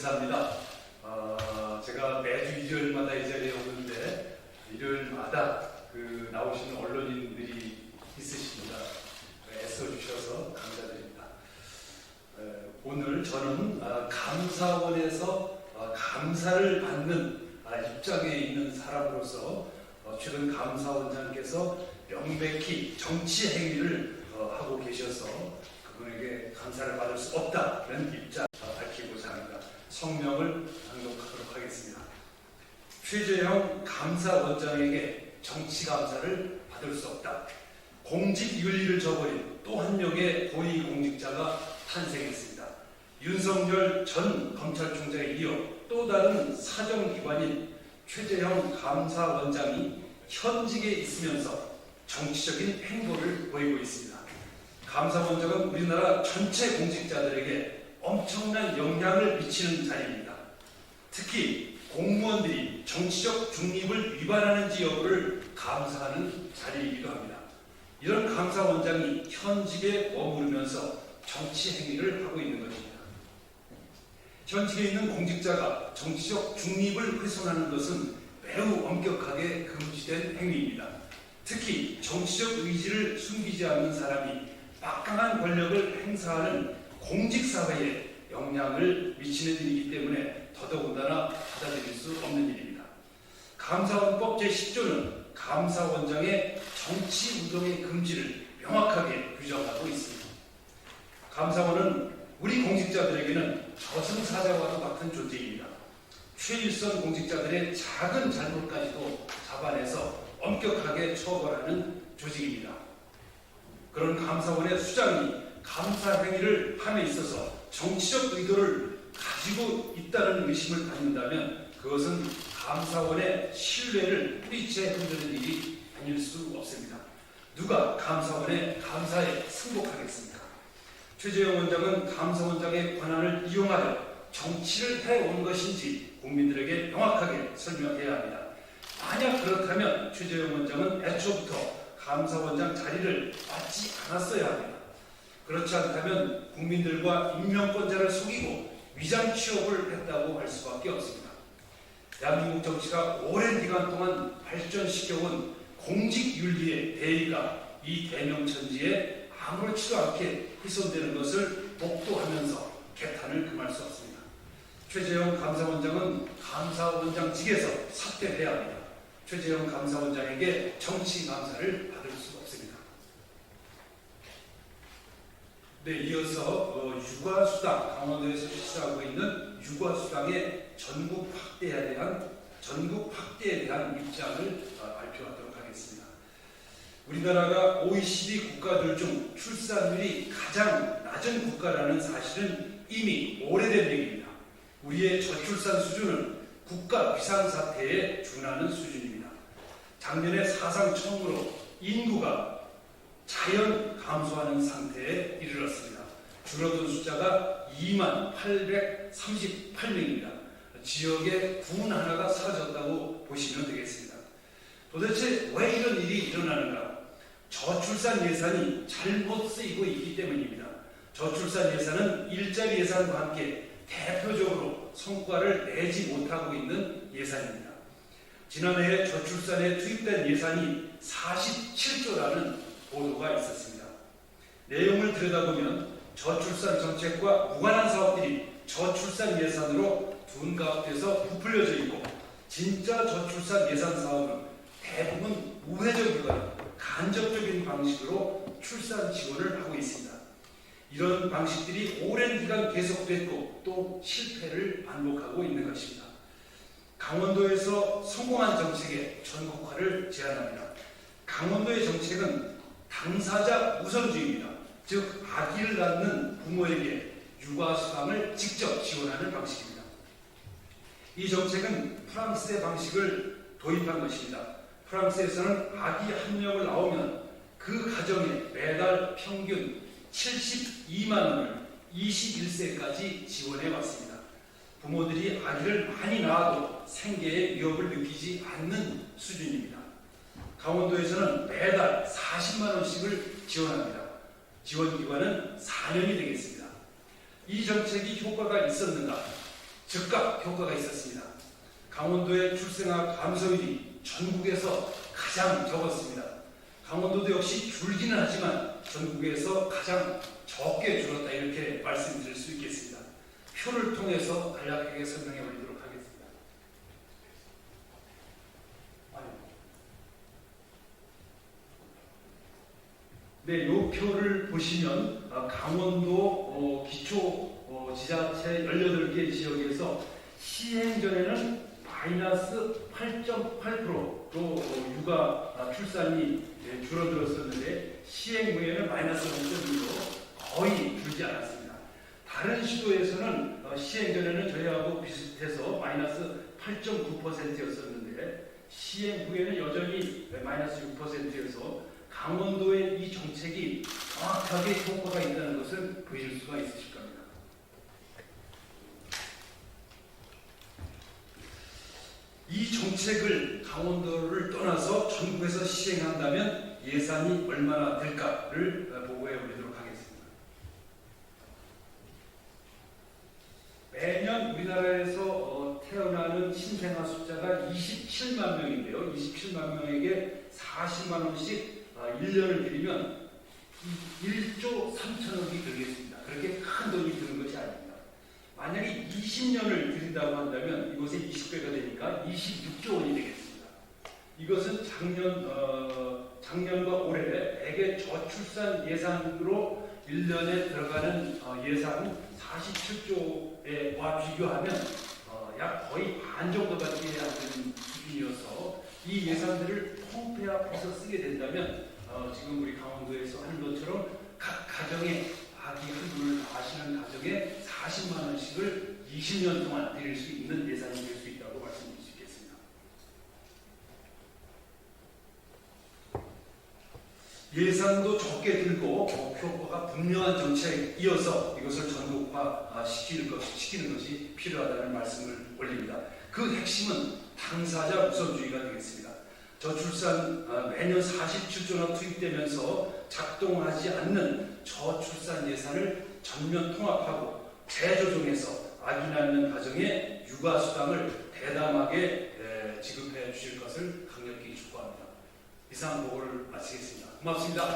지사입니다. 제가 매주 일요일마다 이 자리에 오는데 일요일마다 나오시는 언론인들이 있으십니다. 애써주셔서 감사드립니다. 오늘 저는 감사원에서 감사를 받는 입장에 있는 사람으로서 최근 감사원장께서 명백히 정치 행위를 하고 계셔서 그분에게 감사를 받을 수 없다는 입장 밝히고자 합니다. 성명을 낭독하도록 하겠습니다. 최재형 감사원장에게 정치 감사를 받을 수 없다. 공직 윤리를 저버린 또 한 명의 고위공직자가 탄생했습니다. 윤석열 전 검찰총장에 이어 또 다른 사정기관인 최재형 감사원장이 현직에 있으면서 정치적인 행보를 보이고 있습니다. 감사원장은 우리나라 전체 공직자들에게 엄청난 영향을 미치는 자리입니다. 특히 공무원들이 정치적 중립을 위반하는지 여부를 감사하는 자리이기도 합니다. 이런 감사원장이 현직에 머무르면서 정치 행위를 하고 있는 것입니다. 현직에 있는 공직자가 정치적 중립을 훼손하는 것은 매우 엄격하게 금지된 행위입니다. 특히 정치적 의지를 숨기지 않는 사람이 막강한 권력을 행사하는 공직사회에 영향을 미치는 일이기 때문에 더더군다나 받아들일 수 없는 일입니다. 감사원법 제10조는 감사원장의 정치운동의 금지를 명확하게 규정하고 있습니다. 감사원은 우리 공직자들에게는 저승사자와도 같은 존재입니다. 최일선 공직자들의 작은 잘못까지도 잡아내서 엄격하게 처벌하는 조직입니다. 그런 감사원의 수장이 감사 행위를 함에 있어서 정치적 의도를 가지고 있다는 의심을 갖는다면 그것은 감사원의 신뢰를 뿌리째 흔드는 일이 아닐 수 없습니다. 누가 감사원의 감사에 승복하겠습니까? 최재형 원장은 감사원장의 권한을 이용하여 정치를 해온 것인지 국민들에게 명확하게 설명해야 합니다. 만약 그렇다면 최재형 원장은 애초부터 감사원장 자리를 맡지 않았어야 합니다. 그렇지 않다면 국민들과 임명권자를 속이고 위장 취업을 했다고 할 수밖에 없습니다. 대한민국 정치가 오랜 기간 동안 발전시켜온 공직윤리의 대의가 이 대명천지에 아무렇지도 않게 훼손되는 것을 목도하면서 개탄을 금할 수 없습니다. 최재형 감사원장은 감사원장직에서 사퇴해야 합니다. 최재형 감사원장에게 정치 감사를 받을 수 없습니다. 네, 이어서 육아수당, 강원도에서 실시하고 있는 육아수당의 전국 확대에 대한 입장을 발표하도록 하겠습니다. 우리나라가 OECD 국가들 중 출산율이 가장 낮은 국가라는 사실은 이미 오래된 얘기입니다. 우리의 저출산 수준은 국가 비상사태에 준하는 수준입니다. 작년에 사상 처음으로 인구가 자연 감소하는 상태에 이르렀습니다. 줄어든 숫자가 2838명입니다. 지역에 군 하나가 사라졌다고 보시면 되겠습니다. 도대체 왜 이런 일이 일어나는가? 저출산 예산이 잘못 쓰이고 있기 때문입니다. 저출산 예산은 일자리 예산과 함께 대표적으로 성과를 내지 못하고 있는 예산입니다. 지난해 저출산에 투입된 예산이 47조라는 보도가 있었습니다. 내용을 들여다보면 저출산 정책과 무관한 사업들이 저출산 예산으로 둔갑돼서 부풀려져 있고 진짜 저출산 예산 사업은 대부분 우회적이거나 간접적인 방식으로 출산 지원을 하고 있습니다. 이런 방식들이 오랜 기간 계속됐고 또 실패를 반복하고 있는 것입니다. 강원도에서 성공한 정책의 전국화를 제안합니다. 강원도의 정책은 당사자 우선주의입니다. 즉 아기를 낳는 부모에게 육아수당을 직접 지원하는 방식입니다. 이 정책은 프랑스의 방식을 도입한 것입니다. 프랑스에서는 아기 한 명을 낳으면 그 가정에 매달 평균 72만 원을 21세까지 지원해 왔습니다. 부모들이 아기를 많이 낳아도 생계의 위협을 느끼지 않는 수준입니다. 강원도에서는 매달 40만 원씩을 지원합니다. 지원 기간은 4년이 되겠습니다. 이 정책이 효과가 있었는가? 즉각 효과가 있었습니다. 강원도의 출생아 감소율이 전국에서 가장 적었습니다. 강원도도 역시 줄기는 하지만 전국에서 가장 적게 줄었다 이렇게 말씀드릴 수 있겠습니다. 표를 통해서 간략하게 설명해 드리도록 하겠습니다. 네, 이 표를 보시면 강원도 기초 지자체 18개 지역에서 시행 전에는 마이너스 8.8%로 육아 출산이 줄어들었었는데 시행 후에는 마이너스 0.2로 거의 줄지 않았습니다. 다른 시도에서는 시행 전에는 저희하고 비슷해서 마이너스 8.9%였었는데 시행 후에는 여전히 마이너스 6%여서 강원도의 이 정책이 정확하게 효과가 있다는 것을 보여줄 수가 있으실 겁니다. 이 정책을 강원도를 떠나서 전국에서 시행한다면 예산이 얼마나 될까를 보고해 보도록 하겠습니다. 매년 우리나라에서 태어나는 신생아 숫자가 27만 명인데요. 27만 명에게 40만 원씩 1년을 들이면 1조 3천억이 들겠습니다. 그렇게 큰 돈이 드는 것이 아닙니다. 만약에 20년을 들인다고 한다면 이것의 20배가 되니까 26조 원이 되겠습니다. 이것은 작년과 올해 대개 저출산 예산으로 1년에 들어가는 예산 47조와 비교하면 약 거의 반 정도밖에 안 되는 수준이어서 이 예산들을 통폐 앞에서 쓰게 된다면 지금 우리 강원도에서 하는 것처럼 각 가정에 아기 한 분을 낳으시는 가정에 40만 원씩을 20년 동안 드릴 수 있는 예산이 될 수 있다고 말씀드릴 수 있겠습니다. 예산도 적게 들고 효과가 분명한 정책이어서 이것을 전국화 시키는 것이 필요하다는 말씀을 올립니다. 그 핵심은 당사자 우선주의가 되겠습니다. 저출산 매년 47조나 투입되면서 작동하지 않는 저출산 예산을 전면 통합하고 재조정해서 아기 낳는 가정에 육아수당을 대담하게 지급해 주실 것을 강력히 촉구합니다. 이상 보고를 마치겠습니다. 고맙습니다.